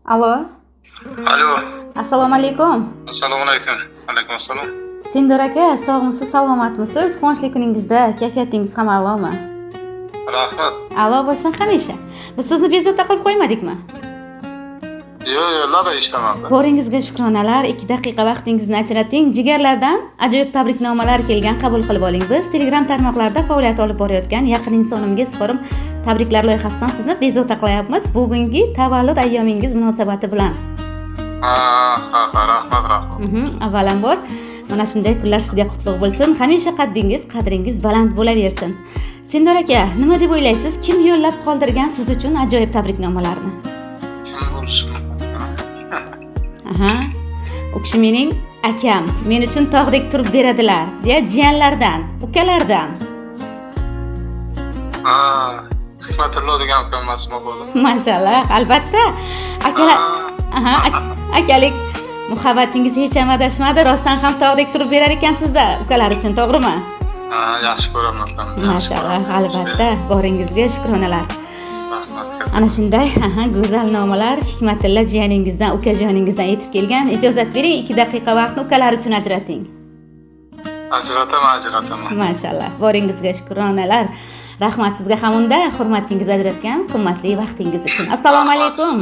Alo, Alo, assalomu alaykum. assalomu alaykum. Alaykum assalom. Sindor aka, sog'misiz, salomatmisiz? Quvonchli kuningizda kayfiyatingiz ham a'lomi? Rahmat. A'lo bo'lsin hamisha. Biz sizni bezovta qilib qo'ymadikmi? Yo'q, labay ishlamadi. Boringizga shukronalar. 2 daqiqa vaqtingizni ajrating. Jigarlardan ajoyib tabriknomalar kelgan, qabul qilib oling. Biz Telegram tarmoqlarida faoliyat olib borayotgan Yaqin insonimga izhorim tabriklar loyihasidan sizni bezovta qilyapmiz. Bugungi tavallud ayyomingiz munosabati bilan. Rahmat. Avvalambor mana shunday kunlar sizga qutlug' bo'lsin. Hamisha qaddingiz, qadringiz baland bo'laversin. Sindor aka, nima deb o'ylaysiz? Kim yo'llab qoldirgan siz uchun ajoyib tabriknomalarni? Kim bo'lishi mumkin? U kishi mening akam. Men uchun tog'dek turib beradilar, deya jiyanlardan, ukalardan. Hikmatullo degan ukam emasmi bo'ldi? Mashallah, albatta. Akalar, akalik muhabbatingiz hech ham adashmadi. Rostdan ham tog'dek turib berar ekansizda ukalar uchun, to'g'rimi? Yaxshi ko'raman. Mashallah, albatta. Boringizga shukronalar. Ana shunday, go'zal nomalar Hikmatilla jiyaningizdan, ukajoningizdan yetib kelgan. Ijozat bering, 2 daqiqa vaqtni ukalar uchun ajrating. Ajrataman. Mashallah, boringizga shukronalar. Rahmat sizga ham unda hurmatingizni ajratgan qimmatli vaqtingiz uchun. Assalomu alaykum.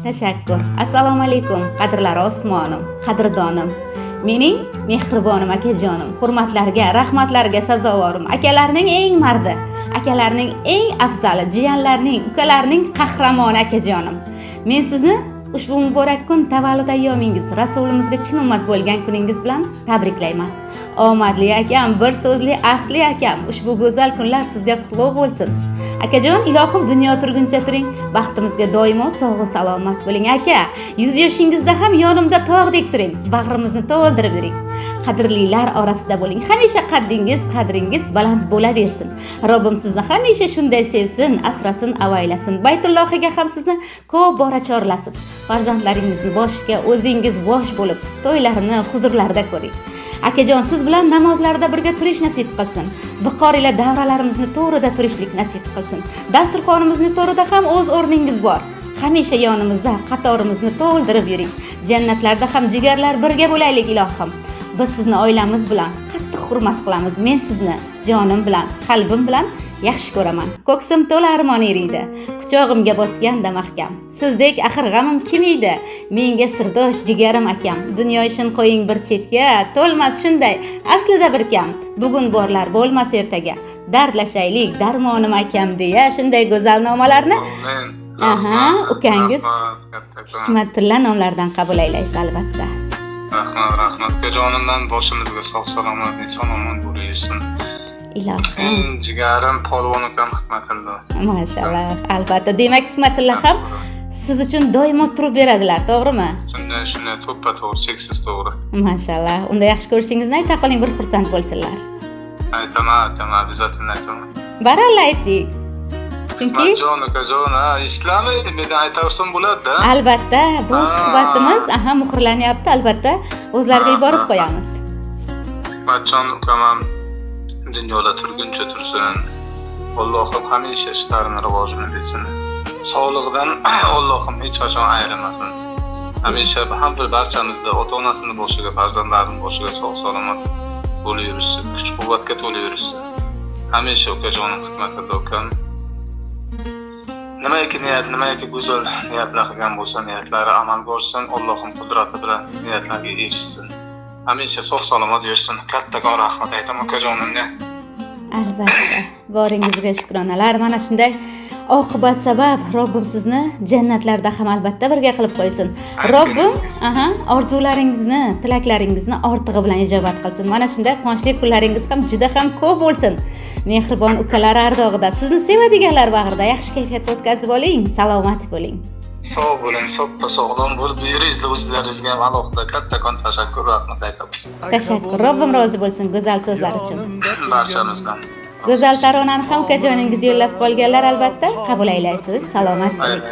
Tashakkur. Assalomu alaykum, qadrlari osmonim, qadrdonim. Mening mehribonim akajonim, hurmatlarga, rahmatlarga sazovorim, akalarning eng mardi, akalarning eng afzali, jiyanlarning, ukalarning qahramoni akajonim. Men sizni ushbu muborak kun tavallud ayyomingiz, rasulimizga chin ummat bo'lgan kuningiz bilan tabriklayman. Omadli akam, bir so'zli ahdli akam, ushbu go'zal kunlar sizga qutlug' bo'lsin. Akajon, ilohim dunyo turguncha turing, baxtimizga doimo sog' salomat bo'ling aka. 100 yoshingizda ham yonimda tog'dek turing, bag'rimizni to'ldirib yuring. Qadrlilar orasida bo'ling. Hamisha qaddingiz, qadringiz baland bo'laversin. Robbim sizni hamisha shunday sevsin, asrasin, avaylasin. Baytullohiga ham sizni ko'p bora chorlasin. Farzandlaringizni boshiga o'zingiz bosh bo'lib, to'ylarini huzurlarda ko'ring. Akajon, siz bilan namozlarda birga turish nasib qilsin. Viqor ila davralarimizni to'g'rida turishlik nasib qilsin. Dasturxonimizni to'g'rida ham o'z o'rningiz bor. Hamisha yonimizda qatorimizni to'ldirib yuring. Jannatlarda ham jigarlar birga bo'laylik ilohim. Biz sizni oilamiz bilan qattiq hurmat qilamiz. Men sizni jonim bilan, qalbim bilan yaxshi ko'raman. Ko'ksim to'la armon eriydi. Quchog'imga bosganda mahkam. Sizdek axir g'amim kim edi? Menga sirdosh jigarim akam. Dunyo ishin qo'ying bir chetga, to'lmas shunday aslida bir kam. Bugun borlar bo'lmas ertaga. Dardlashaylik darmonim akam deya shunday go'zal nomalarni ukangiz Hikmatilla nomlaridan qabul aylaysiz albatta. Rahmat. Ukajonimdan boshimizga sog' salomat, omon bo'lishsin. Ilohim. Jigarim polvon ukam Hikmatilla. Mashallah, albatta. Demak, Hikmatilla ham siz uchun doimo turib beradilar, to'g'rimi? Shunday to'ppa-to'g'ri, cheksiz to'g'ri. Mashallah. Unda yaxshi ko'rishingizni ayta qoling, bir xursand bo'lsinlar. Aytaman, obязательно aytaman. Baralla ayting. Chunki ukajon, ishlamaydi, men aytaversam bo'ladi-da. Albatta, bu suhbatimiz muhrlanyapti, albatta o'zlariga yuborib qo'yamiz. Hikmatjon ukam ham dunyoda turguncha tursin. Allohim hamisha ishlarini rivojini bersin. Sog'lig'idan Allohim hech qachon ayirmasin. Hamisha ham barchamizda ota-onasini boshiga, farzandlarining boshiga sog' salomat bo'laversin, kuch-quvvatga to'laversin. Hamisha ukajonim Hikmatilla ukam nimaiki go'zal niyatlar qilgan bo'lsa, niyatlari amalga oshsin, Allohim qudrati bilan niyatlarga erishsin. Hamisha sog' salomat yursin. Kattakon rahmat aytaman ukajonimga. Albatta. Boringizga shukronalar. Mana shunday oqibat sabab Robbim sizni jannatlarda ham albatta birga qilib qo'ysin. Robbim orzularingizni, tilaklaringizni ortig'i bilan ijobat qilsin. Mana shunday quvonchli kunlaringiz ham juda ham ko'p bo'lsin. Mehribon ukalar ardog'ida, sizni sevadiganlar bag'rida yaxshi kayfiyatda o'tkazib oling, salomat bo'ling. Sog' bo'ling, sog'lom bo'lib yuringlar, o'zlaringizga ham alohida kattakon tashakkur, rahmat aytamiz. Tashakkur. Robbim rozi bo'lsin go'zal so'zlar uchun. Barchamizdan. Go'zal taronani ham ukajoningiz yo'llab qolganlar albatta qabul aylaysiz. Salomat bo'ling.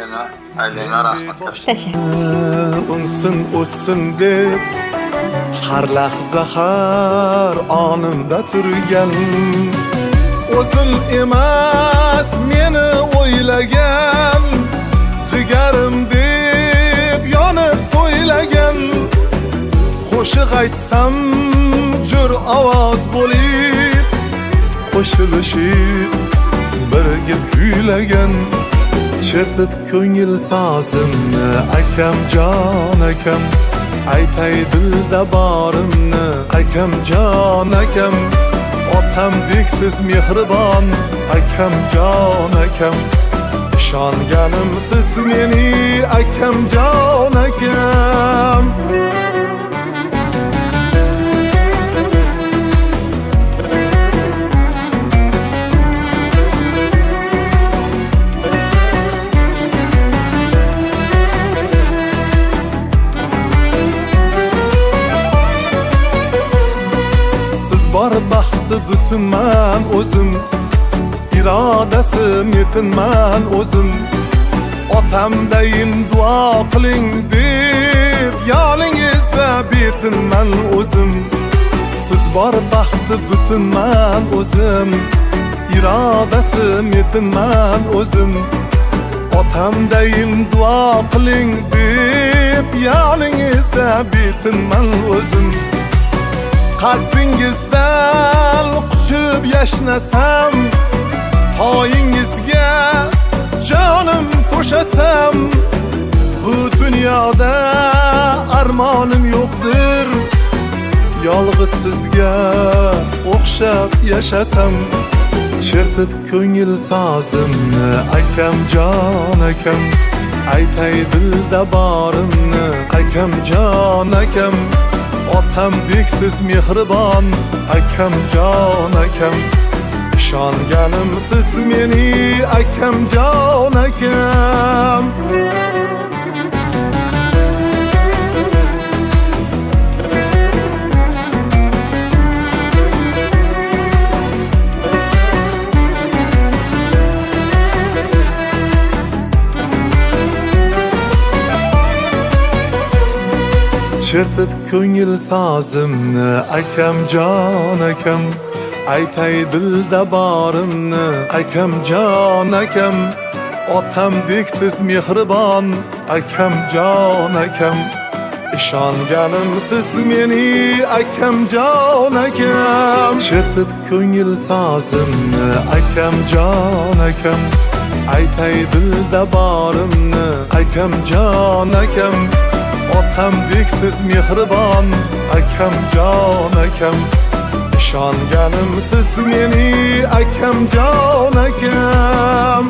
Aylayman, rahmat. Tashakkur. Unsin o'ssin deb har lahza har onimda turgan, o'zim emas meni o'ylagan jigarimdek aytsam jur ovoz bo'lib qo'shilishib birga kuylagan chertib ko'ngil sozimni akamjon akam aytay dilda borimni akamjon akam otam beksiz mehribon akamjon akam ishonganim siz meni akamjon akam bor baxti butunman o'zim irodasim yetinman o'zim otamdayin duo qiling deb yoningizda betinman o'zim siz bor baxti butunman o'zim irodasim yetinman o'zim otamdayin duo qiling deb yoningizda betinman o'zim qalbingizdan quchib yashnasam poyingizga jonim to'shasam bu dunyoda armonim yo'qdir yolg'iz sizga o'xshab yashasam chertib ko'ngil sozimni akamjon akam aytay dilda borimni akamjon akam otam beksiz mehribon akamjon akam ishonganim siz meni akamjon akam chertib ko'ngil sozimni akamjon akam aytay dilda borimni akamjon akam otam beksiz mehribon akamjon akam ishonganim siz meni akamjon akam chertib ko'ngil sozimni akamjon akam aytay dilda borimni akamjon akam otam beksiz mehribon akamjon akam ishonganim siz meni akamjon akam